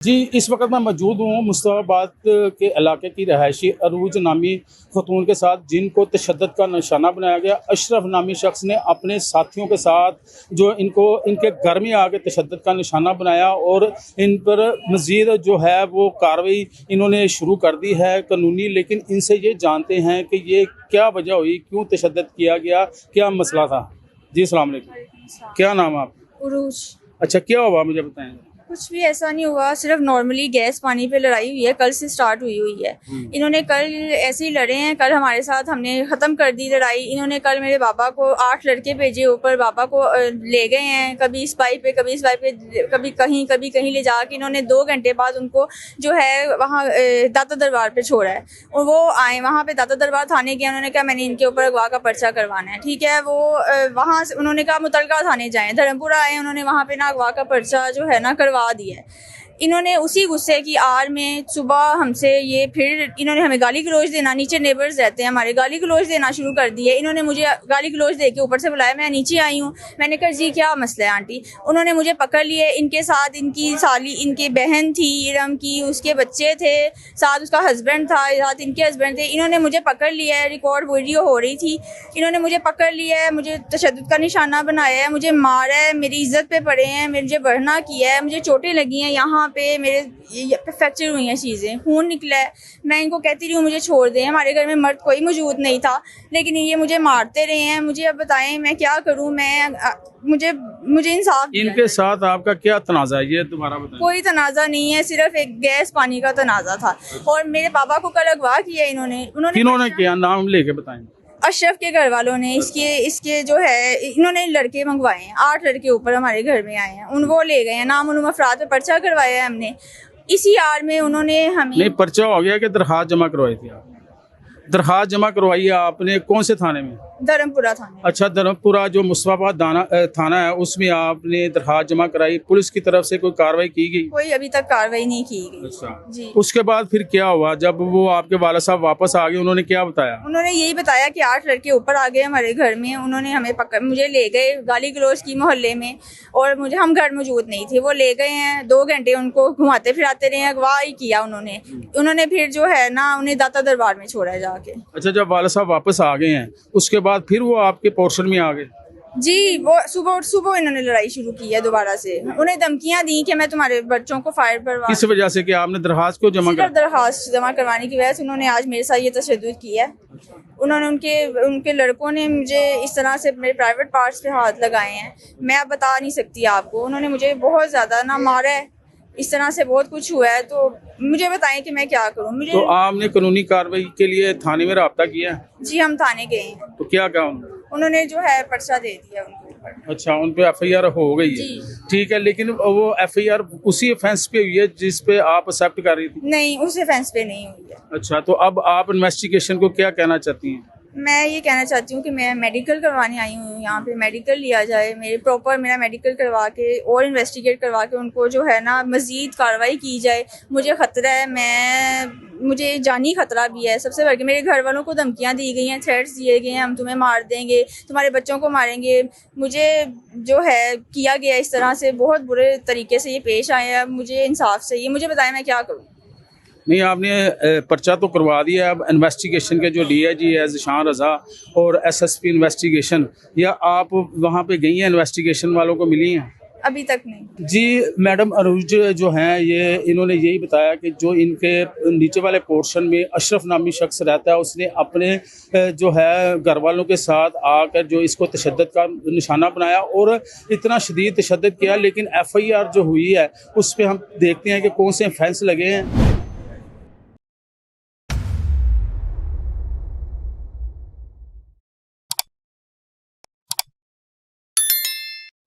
जी, इस वक्त मैं मौजूद हूँ मुस्तफाबाद के इलाके की रहायशी अरूज नामी खतून के साथ, जिनको तशद्दुद का निशाना बनाया गया। अशरफ नामी शख्स ने अपने साथियों के साथ जो इनके घर में आके तशद्दुद का निशाना बनाया और इन पर मज़ीद जो है वो कार्रवाई इन्होंने शुरू कर दी है कानूनी। लेकिन इनसे ये जानते हैं कि ये क्या वजह हुई, क्यों तशद्दुद किया गया, क्या मसला था। जी अस्सलाम वालेकुम, क्या नाम है आपका? उरूज। अच्छा, क्या हुआ मुझे बताएं। कुछ भी ऐसा नहीं हुआ, सिर्फ नॉर्मली गैस पानी पे लड़ाई हुई है, कल से स्टार्ट हुई है। इन्होंने कल ऐसे ही लड़े हैं, कल हमारे साथ हमने ख़त्म कर दी लड़ाई। इन्होंने कल मेरे पापा को 8 लड़के भेजे ऊपर, पापा को ले गए हैं, कभी इस पाइप पे कभी इस पाइप पे, कभी कहीं ले जाके इन्होंने 2 घंटे बाद उनको जो है वहाँ दाता दरबार पे छोड़ा है। और वो आए वहाँ पे दाता दरबार थाने गए, उन्होंने कहा मैंने इनके ऊपर अगवा का पर्चा करवाना है। ठीक है, वो वहाँ से उन्होंने कहा मुतलका थाने जाएँ, धर्मपुरा आए, उन्होंने वहाँ पे ना अगवा का पर्चा जो है ना करवा दिया है। इन्होंने उसी गुस्से की आड़ में सुबह हमसे ये फिर इन्होंने हमें गाली गलौज देना, नीचे नेबर्स रहते हैं हमारे, गाली गलौज देना शुरू कर दिए। इन्होंने मुझे गाली गलौज दे के ऊपर से बुलाया, मैं नीचे आई हूँ। मैंने कहा जी क्या मसला है आंटी। उन्होंने मुझे पकड़ लिए, इनके साथ इनकी साली, इनकी बहन थी इरम की, उसके बच्चे थे, साथ उसका हस्बैंड था, साथ इनके हस्बैंड थे। इन्होंने मुझे पकड़ लिया है, रिकॉर्ड वीडियो हो रही थी। इन्होंने मुझे पकड़ लिया है, मुझे तशद्दुद का निशाना बनाया है, मुझे मारा है, मेरी इज्जत पे पड़े हैं, मुझे बढ़ना किया है, मुझे चोटें लगी हैं यहाँ पे, मेरे फ्रैक्चर हुई हैं चीज़ें, खून निकला है। मैं इनको कहती रही हूँ मुझे छोड़ दें, हमारे घर में मर्द कोई मौजूद नहीं था, लेकिन ये मुझे मारते रहे हैं। मुझे अब बताएं मैं क्या करूँ, मुझे इंसाफ। इनके साथ आपका क्या तनाज़ा है, ये दोबारा बताएं। कोई तनाज़ा नहीं है, सिर्फ एक गैस पानी का तनाज़ा था। और मेरे पापा को कल अगवा किया इन्होंने किया, नाम लेके बताएं। अशरफ के घर वालों ने इसके जो है इन्होंने लड़के मंगवाए हैं, 8 लड़के ऊपर हमारे घर में आए हैं, वो ले गए हैं, नाम उन्होंने अफराद पे पर्चा करवाया है हमने। इसी आड़ में उन्होंने हमें नहीं, पर्चा हो गया कि दरखास्त जमा करवाई थी आप? दरखास्त जमा करवाई है आपने कौन से थाने में? धर्मपुरा थाने। अच्छा, धर्मपुरा जो मुस्तफाबाद थाना है उसमें आपने दरखास्त जमा कराई, पुलिस की तरफ से कोई कार्रवाई की गई? कोई अभी तक कार्रवाई नहीं की गई। अच्छा जी। उसके बाद फिर क्या हुआ जब वो आपके वाला साहब वापस आ गए, उन्होंने क्या बताया? उन्होंने यही बताया कि 8 लड़के ऊपर आ गए हमारे घर में, उन्होंने हमें मुझे ले गए, गाली गलौज की मोहल्ले में, और हम घर मौजूद नहीं थे, वो ले गए हैं। 2 घंटे उनको घुमाते फिराते रहे, अगवा ही किया उन्होंने फिर जो है ना उन्हें दाता दरबार में छोड़ा है जाके। अच्छा, जब वाला साहब वापस आ गए हैं उसके बाद फिर वो आपके पोर्शन में आ गए? जी, वो सुबह इन्होंने लड़ाई शुरू की है दोबारा से। उन्हें धमकियां दी कि मैं तुम्हारे बच्चों को फायर पर। किस वजह से कि आपने दरखास्त को जमा दरखास्त जमा करवाने की वजह से उन्होंने आज मेरे साथ ये तशद्दुद किया है। उन्होंने उनके लड़कों ने मुझे इस तरह से मेरे प्राइवेट पार्ट्स पे हाथ लगाए हैं, मैं अब बता नहीं सकती आपको। उन्होंने मुझे बहुत ज़्यादा ना मारा है, इस तरह से बहुत कुछ हुआ है। तो मुझे बताएं कि मैं क्या करूं। तो आपने कानूनी कार्रवाई के लिए थाने में राब्ता किया? जी, हम थाने गए हैं। तो क्या कहा उन्होंने जो है पर्चा दे दिया उनके ऊपर। अच्छा, उन पे FIR हो गई है? ठीक है, लेकिन वो FIR उसी ऑफेंस पे हुई है जिस पे आप एक्सेप्ट कर रही थी? नहीं, उस ऑफेंस पे नहीं हुई है। अच्छा, तो अब आप इन्वेस्टिगेशन को क्या कहना चाहती हैं? मैं ये कहना चाहती हूँ कि मैं मेडिकल करवाने आई हूँ, यहाँ पे मेडिकल लिया जाए, मेरा मेडिकल करवा के और इन्वेस्टिगेट करवा के उनको जो है ना मज़ीद कार्रवाई की जाए। मुझे ख़तरा है, मुझे जानी ख़तरा भी है। सबसे बढ़ के मेरे घर वालों को धमकियाँ दी गई हैं, थ्रेट्स दिए गए हैं, हम तुम्हें मार देंगे, तुम्हारे बच्चों को मारेंगे। मुझे जो है किया गया इस तरह से, बहुत बुरे तरीके से ये पेश आए हैं। मुझे इंसाफ चाहिए, मुझे बताएं मैं क्या करूँ। नहीं, आपने पर्चा तो करवा दिया, अब इन्वेस्टिगेशन के जो DIG है ज़िशान रज़ा और SSP इन्वेस्टिगेशन, या आप वहाँ पे गई हैं, इन्वेस्टिगेशन वालों को मिली हैं? अभी तक नहीं। जी मैडम, अरूज जो हैं ये इन्होंने यही बताया कि जो इनके नीचे वाले पोर्शन में अशरफ नामी शख्स रहता है, उसने अपने जो है घर वालों के साथ आकर जो इसको तशद्दुद का निशाना बनाया और इतना शदीद तशद्दुद किया। लेकिन FIR जो हुई है उस पर हम देखते हैं कि कौन से ऑफेंस लगे हैं।